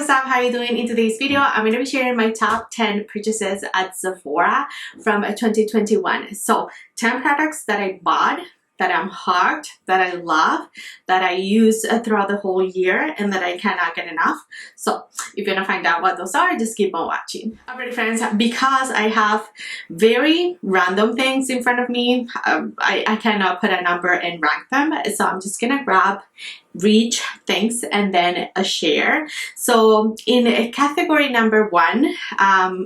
what's up? How are you doing? In today's video, I'm going to be sharing my top 10 purchases at Sephora from 2021. So 10 products that I bought, that I'm hooked, that I love, that I use throughout the whole year, and that I cannot get enough. So if you want to find out what those are, just keep on watching. Alright friends, because I have very random things in front of me, I cannot put a number and rank them. So I'm just gonna grab ROUGE things and then a share. So in category number 1,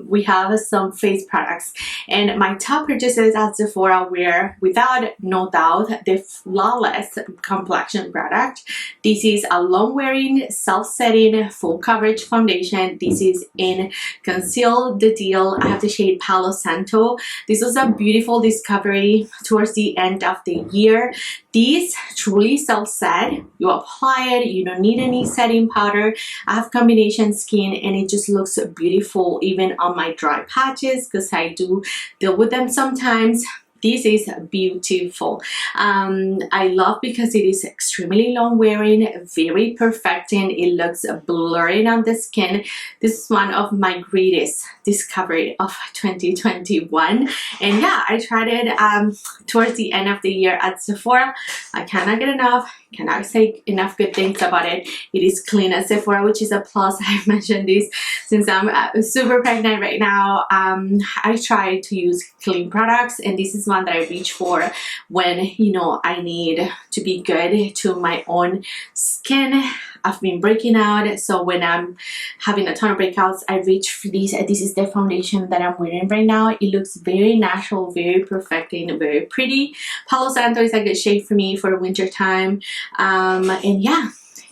we have some face products, and my top purchases at Sephora were without no doubt the Flawless complexion product. This is a long wearing self-setting full coverage foundation. This is in Conceal the Deal. I have the shade Palo Santo. This was a beautiful discovery towards the end of the year. These truly self-set. You apply it, you don't need any setting powder. I have combination skin and it just looks beautiful even on my dry patches because I do deal with them sometimes. This is beautiful. I love because it is extremely long wearing, very perfecting. It looks blurry on the skin. This is one of my greatest discovery of 2021. And yeah, I tried it towards the end of the year at Sephora. I cannot get enough. Cannot say enough good things about it. It is clean at Sephora, which is a plus. I've mentioned this since I'm super pregnant right now. I try to use clean products, and this is one that I reach for when, you know, I need to be good to my own skin. I've been breaking out, so when I'm having a ton of breakouts, I reach for these. This is the foundation that I'm wearing right now. It looks very natural, very perfecting, very pretty. Palo Santo is a good shade for me for winter time. And yeah,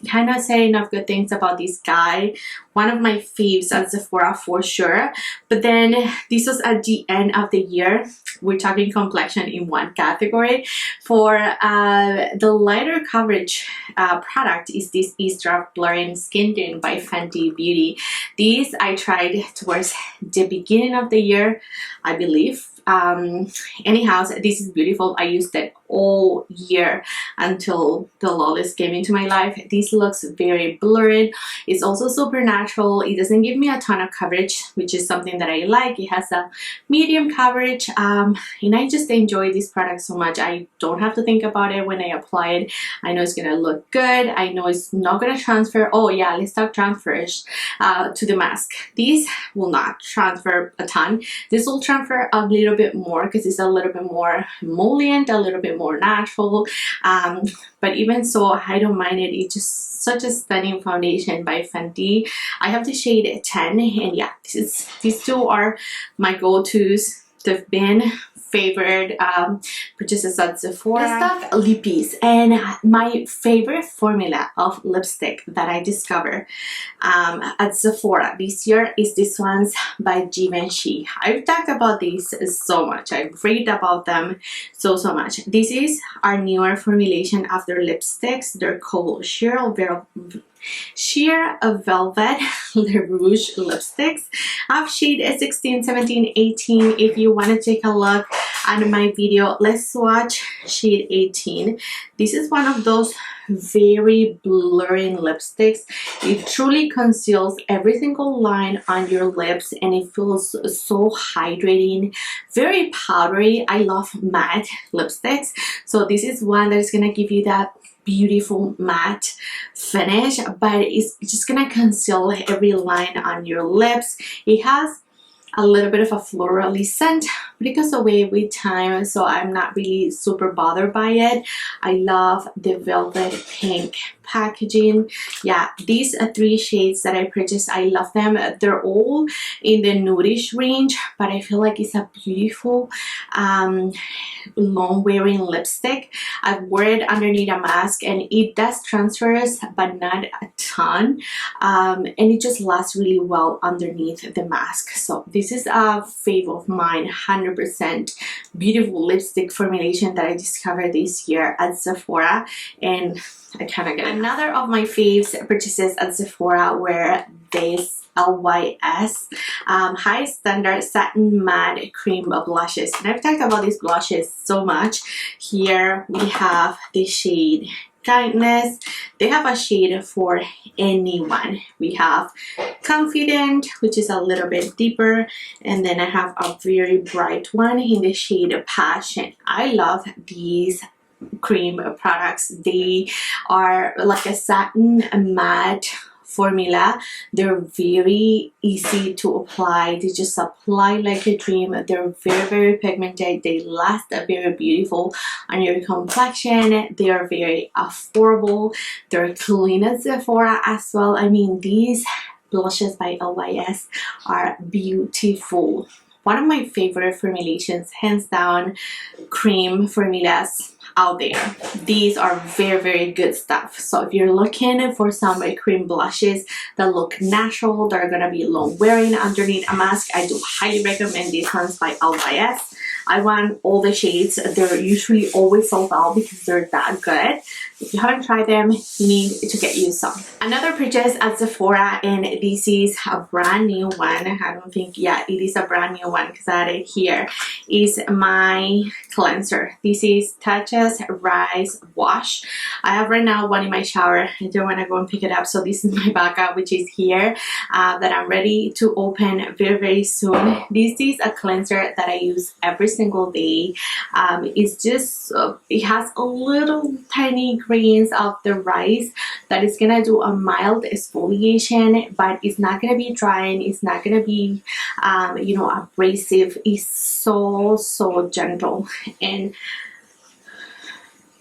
cannot say enough good things about this guy. One of my faves at Sephora for sure. But then this was at the end of the year. We're talking complexion in one category. For the lighter coverage product is this Ease Drop Blurring Skin Tone by Fenty Beauty. These I tried towards the beginning of the year, I believe. Anyhow, this is beautiful. I used it all year until the LAWLESS came into my life. This looks very blurred. It's also super natural. It doesn't give me a ton of coverage, which is something that I like. It has a medium coverage, and I just enjoy this product so much. I don't have to think about it when I apply it. I know it's gonna look good. I know it's not gonna transfer. Oh yeah, let's talk transfers to the mask. These will not transfer a ton. This will transfer a little bit more because it's a little bit more emollient, a little bit more natural, but even so, I don't mind it. It's just such a stunning foundation by Fenty. I have the shade 10, and yeah, these two are my go-tos. They've been favorite purchases at Sephora. Let's talk lippies, and my favorite formula of lipstick that I discovered at Sephora this year is this one's by GIVENCHY. I've talked about these so much. I've read about them so much. This is our newer formulation of their lipsticks. They're called Sheer Velvet Rouge lipsticks. I have shade 16, 17, 18. If you want to take a look at my video, let's watch shade 18. This is one of those very blurring lipsticks. It truly conceals every single line on your lips, and it feels so hydrating, very powdery. I love matte lipsticks, so this is one that is gonna give you that beautiful matte finish, but it's just gonna conceal every line on your lips. It has a little bit of a florally scent, but it goes away with time, so I'm not really super bothered by it. I love the velvet pink packaging. Yeah, these 3 shades that I purchased, I love them. They're all in the nudish range, but I feel like it's a beautiful long wearing lipstick. I wear it underneath a mask, and it does transfers, but not a ton, and it just lasts really well underneath the mask. So this is a fave of mine, 100% beautiful lipstick formulation that I discovered this year at Sephora, and I kind of get it. Another of my faves purchases at Sephora were this LYS High Standard Satin Matte Cream Blushes, and I've talked about these blushes so much. Here we have the shade Kindness. They have a shade for anyone. We have Confident, which is a little bit deeper, and then I have a very bright one in the shade Passion. I love these cream products. They are like a satin matte formula. They're very easy to apply. They just apply like a dream. They're very pigmented. They last very beautiful on your complexion. They are very affordable. They're clean at Sephora as well. I mean, these blushes by LYS are beautiful. One of my favorite formulations, hands down, cream formulas out there. These are very good stuff. So if you're looking for some cream blushes that look natural, that are gonna be long wearing underneath a mask, I do highly recommend these ones by LYS. I want all the shades. They're usually always sold out because they're that good. If you haven't tried them, you need to get you some. Another purchase at Sephora, and this is a brand new one. I don't think, yeah, it is a brand new one because I had it here, is my cleanser. This is TATCHA's Rice Wash. I have right now one in my shower. I don't want to go and pick it up, so this is my backup, which is here, that I'm ready to open very soon. This is a cleanser that I use every single day. It's just, it has a little tiny grains of the rice that is gonna do a mild exfoliation, but it's not gonna be drying, it's not gonna be you know, abrasive. It's so gentle, and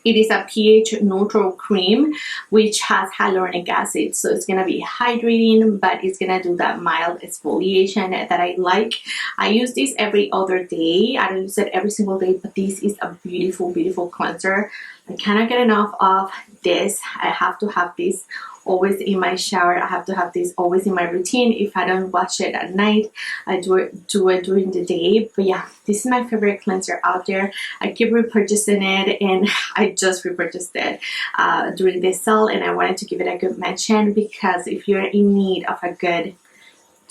it is a pH neutral cream which has hyaluronic acid, so it's gonna be hydrating, but it's gonna do that mild exfoliation that I like. I use this every other day. I don't use it every single day, but this is a beautiful cleanser. I cannot get enough of this. I have to have this always in my shower. I have to have this always in my routine. If I don't wash it at night, I do it during the day. But yeah, this is my favorite cleanser out there. I keep repurchasing it, and I just repurchased it during this sale, and I wanted to give it a good mention because if you're in need of a good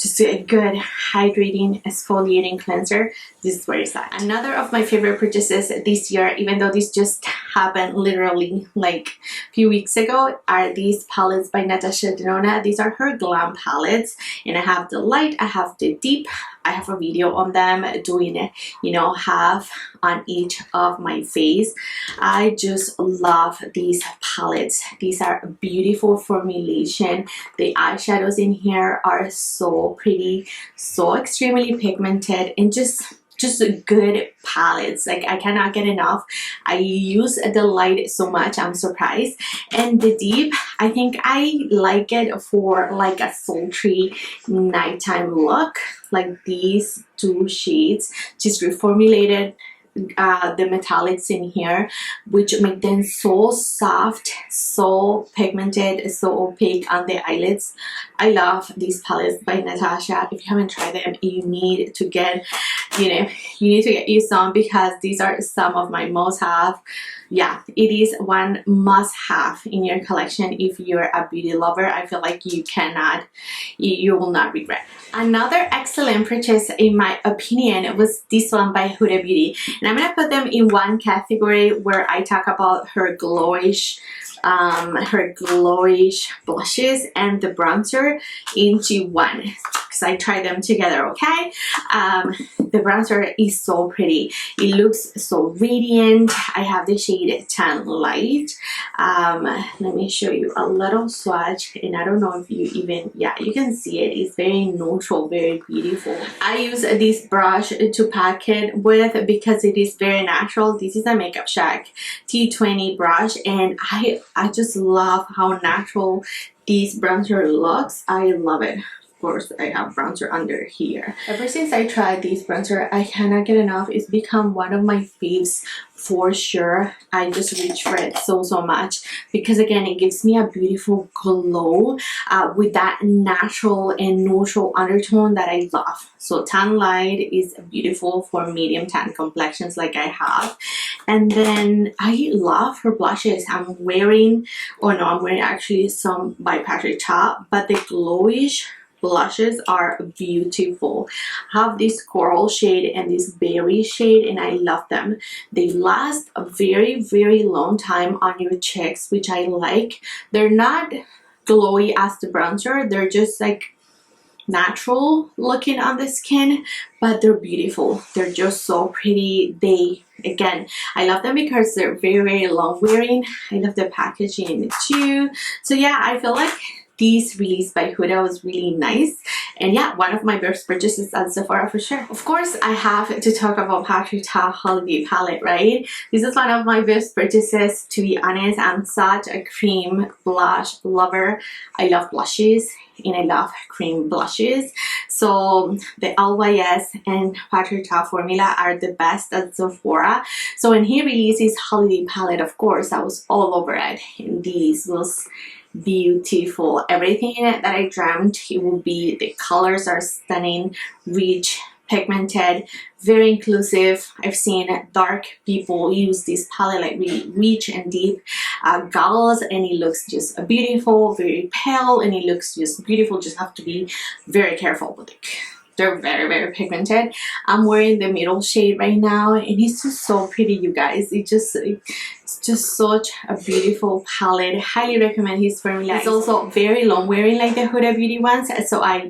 hydrating exfoliating cleanser, this is where it's at. Another of my favorite purchases this year, even though this just happened literally like a few weeks ago, are these palettes by NATASHA DENONA. These are her glam palettes, and I have the light, I have the deep. I have a video on them doing it, you know, half on each of my face. I just love these palettes. These are beautiful formulation. The eyeshadows in here are so pretty, so extremely pigmented, and just good palettes. Like, I cannot get enough. I use the light so much, I'm surprised. And the deep, I think I like it for like a sultry nighttime look. Like these two shades, just reformulated the metallics in here, which make them so soft, so pigmented, so opaque on the eyelids. I love these palettes by NATASHA. If you haven't tried them, you need to get, you know, you need to get you some, because these are some of my must-have. Yeah, it is one must-have in your collection if you're a beauty lover. I feel like you will not regret. Another excellent purchase, in my opinion, was this one by Huda Beauty, and I'm gonna put them in one category where I talk about her glowish blushes and the bronzer into one, because I tried them together. Okay, the bronzer is so pretty. It looks so radiant. I have the shade Tan Light. Let me show you a little swatch, and I don't know if you even, yeah, you can see it. It's very neutral, very beautiful. I use this brush to pack it with because it is very natural. This is a Makeup Shack T20 brush, and I just love how natural this bronzer looks. I love it. Of course, I have bronzer under here. Ever since I tried this bronzer, I cannot get enough. It's become one of my faves for sure. I just reach for it so much because, again, it gives me a beautiful glow with that natural and neutral undertone that I love. So Tan Light is beautiful for medium tan complexions like I have. And then I love her blushes. I'm wearing actually some by Patrick Top, but the glowish blushes are beautiful. I have this coral shade and this berry shade, and I love them. They last a very long time on your cheeks, which I like. They're not glowy as the bronzer, they're just like natural looking on the skin, but they're beautiful. They're just so pretty. They, again, I love them because they're very long wearing. I love the packaging too. So yeah, I feel like this release by Huda was really nice, and yeah, one of my best purchases at Sephora for sure. Of course, I have to talk about TATCHA Holiday Palette, right? This is one of my best purchases, to be honest. I'm such a cream blush lover. I love blushes and I love cream blushes. So the LAWLESS and TATCHA formula are the best at Sephora. So when he released his holiday palette, of course, I was all over it, and this was beautiful. Everything in it that I dreamt it would be. The colors are stunning, rich, pigmented, very inclusive. I've seen dark people use this palette like really rich and deep goggles, and it looks just beautiful, very pale, and it looks just beautiful. Just have to be very careful with it. They're very pigmented. I'm wearing the middle shade right now, and it's just so pretty, you guys. It's just such a beautiful palette. Highly recommend his formula. It's also very long wearing like the Huda Beauty ones. So I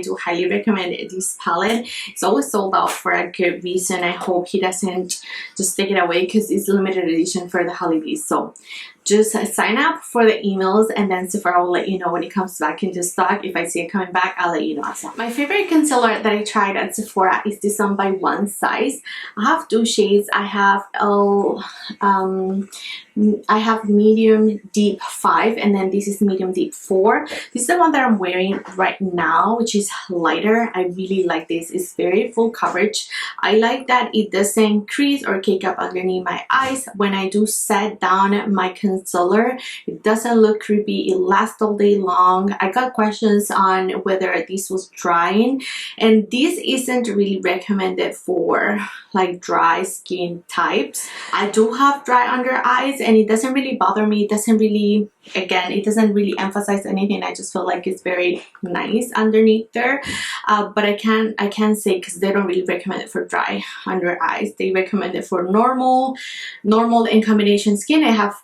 do highly recommend this palette. It's always sold out for a good reason. I hope he doesn't just take it away because it's limited edition for the holidays. So just sign up for the emails, and then Sephora will let you know when it comes back into stock. If I see it coming back, I'll let you know as well. My favorite concealer that I tried at Sephora is this one by One Size. I have two shades. I have medium deep 5, and then this is medium deep 4. This is the one that I'm wearing right now, which is lighter. I really like this. It's very full coverage. I like that it doesn't crease or cake up underneath my eyes. When I do set down my concealer, it doesn't look creepy. It lasts all day long. I got questions on whether this was drying, and this isn't really recommended for like dry skin types. I do have dry under eyes, and it doesn't really bother me. It doesn't really, again, it doesn't really emphasize anything. I just feel like it's very nice underneath there. But I can't say, because they don't really recommend it for dry under eyes. They recommend it for normal and combination skin. I have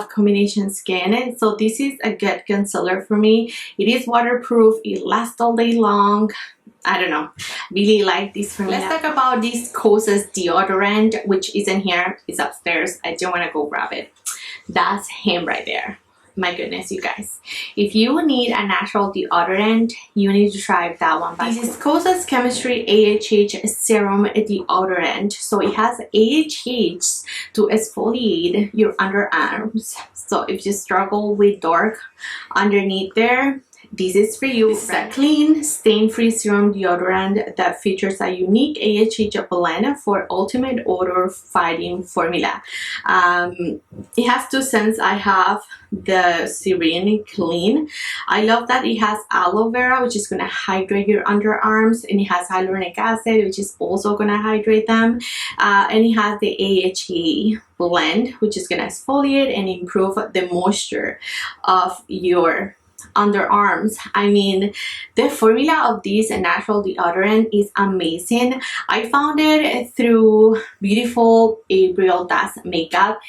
combination skin, and so this is a good concealer for me. It is waterproof. It lasts all day long. I don't know, really like this formula. Let's talk about this KOSAS deodorant, which isn't here. It's upstairs. I don't want to go grab it. That's him right there. My goodness, you guys. If you need a natural deodorant, you need to try that one. This is KOSAS Chemistry AHH Serum Deodorant. So it has AHH to exfoliate your underarms. So if you struggle with dark underneath there, this is for you. It's a clean, stain-free serum deodorant that features a unique AHH blend for ultimate odor-fighting formula. It has 2 scents. I have the Serene Clean. I love that it has aloe vera, which is going to hydrate your underarms, and it has hyaluronic acid, which is also going to hydrate them, and it has the AHA blend, which is going to exfoliate and improve the moisture of your underarms. I mean, the formula of this natural deodorant is amazing. I found it through beautiful April Das Makeup.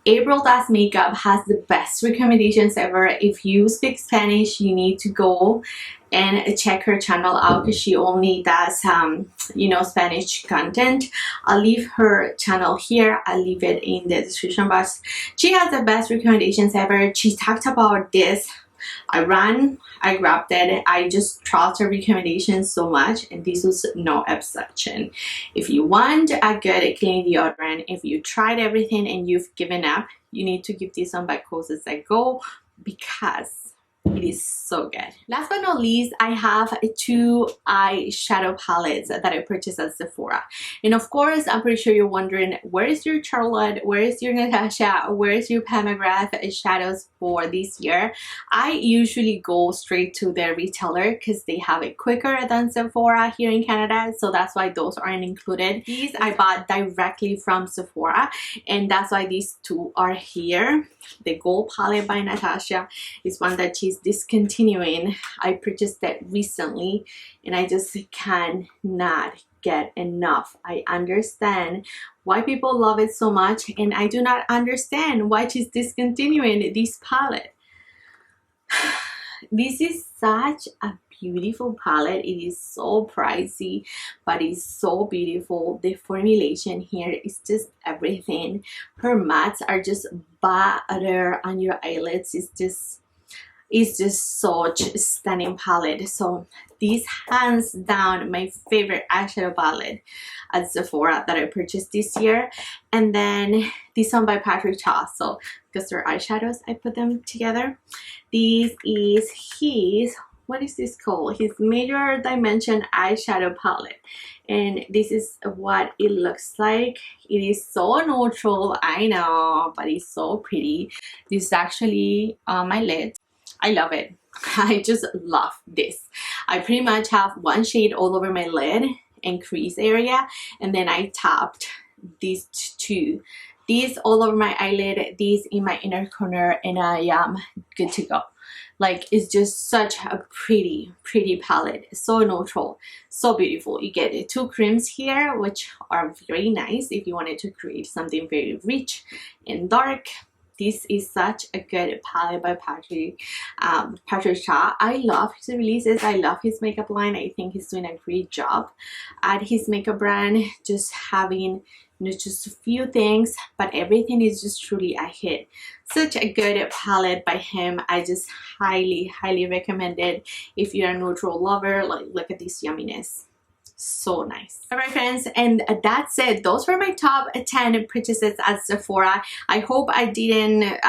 April Das Makeup has the best recommendations ever. If you speak Spanish, you need to go and check her channel out, because she only does Spanish content. I'll leave her channel here. I'll leave it in the description box. She has the best recommendations ever. She talked about this. I grabbed it. I just trust her recommendations so much, and this was no exception. If you want a good clean deodorant, if you tried everything and you've given up, you need to give this one by KOSAS a go, because it is so good. Last but not least, I have 2 eyeshadow palettes that I purchased at Sephora. And of course, I'm pretty sure you're wondering, where is your Charlotte? Where is your Natasha? Where is your Pam McGrath shadows for this year? I usually go straight to their retailer because they have it quicker than Sephora here in Canada. So that's why those aren't included. These I bought directly from Sephora, and that's why these 2 are here. The Gold palette by Natasha is one that she's discontinuing. I purchased that recently and I just cannot get enough. I understand why people love it so much, and I do not understand why she's discontinuing this palette. This is such a beautiful palette. It is so pricey, but it's so beautiful. The formulation here is just everything. Her mattes are just butter on your eyelids. It's just such a stunning palette. So this hands down my favorite eyeshadow palette at Sephora that I purchased this year. And then this one by TATCHA. So because they're eyeshadows, I put them together. This is his, what is this called? His Major Dimension eyeshadow palette. And this is what it looks like. It is so neutral, I know, but it's so pretty. This is actually on my lids. I love it. I just love this. I pretty much have one shade all over my lid and crease area, and then I tapped these two. These all over my eyelid, these in my inner corner, and I am good to go. Like, it's just such a pretty palette. So neutral, so beautiful. You get the two creams here, which are very nice if you wanted to create something very rich and dark. This is such a good palette by TATCHA. I love his releases. I love his makeup line. I think he's doing a great job at his makeup brand. Just having, you know, just a few things, but everything is just truly a hit. Such a good palette by him. I just highly recommend it if you're a neutral lover. Like, look at this yumminess. So nice. Alright friends, and that's it. Those were my top 10 purchases at Sephora. I hope I didn't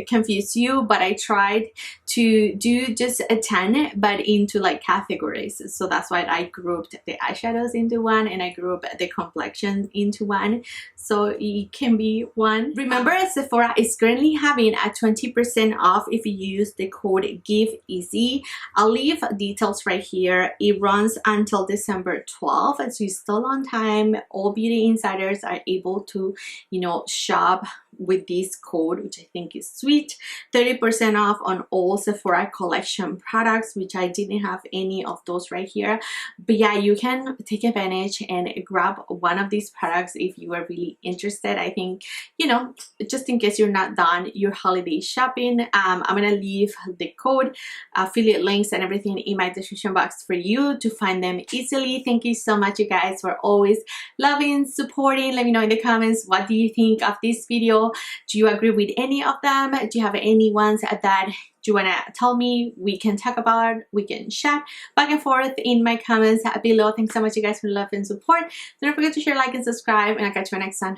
confuse you, but I tried to do just a 10 but into like categories. So that's why I grouped the eyeshadows into one and I grouped the complexion into one, so it can be one. Remember, Sephora is currently having a 20% off if you use the code GIVENCHY. I'll leave details right here. It runs until December 12th, so it's still on time. All beauty insiders are able to, you know, shop with this code, which I think is sweet. 30% off on all Sephora collection products, which I didn't have any of those right here, but yeah, you can take advantage and grab one of these products if you are really interested. I think, you know, just in case you're not done your holiday shopping, I'm gonna leave the code, affiliate links and everything in my description box for you to find them easily. Thank you so much, you guys, for always loving, supporting. Let me know in the comments, what do you think of this video? Do you agree with any of them? Do you have any ones that you want to tell me? We can talk about, we can chat back and forth in my comments below. Thanks so much, you guys, for love and support. Don't forget to share, like, and subscribe, and I'll catch you next time.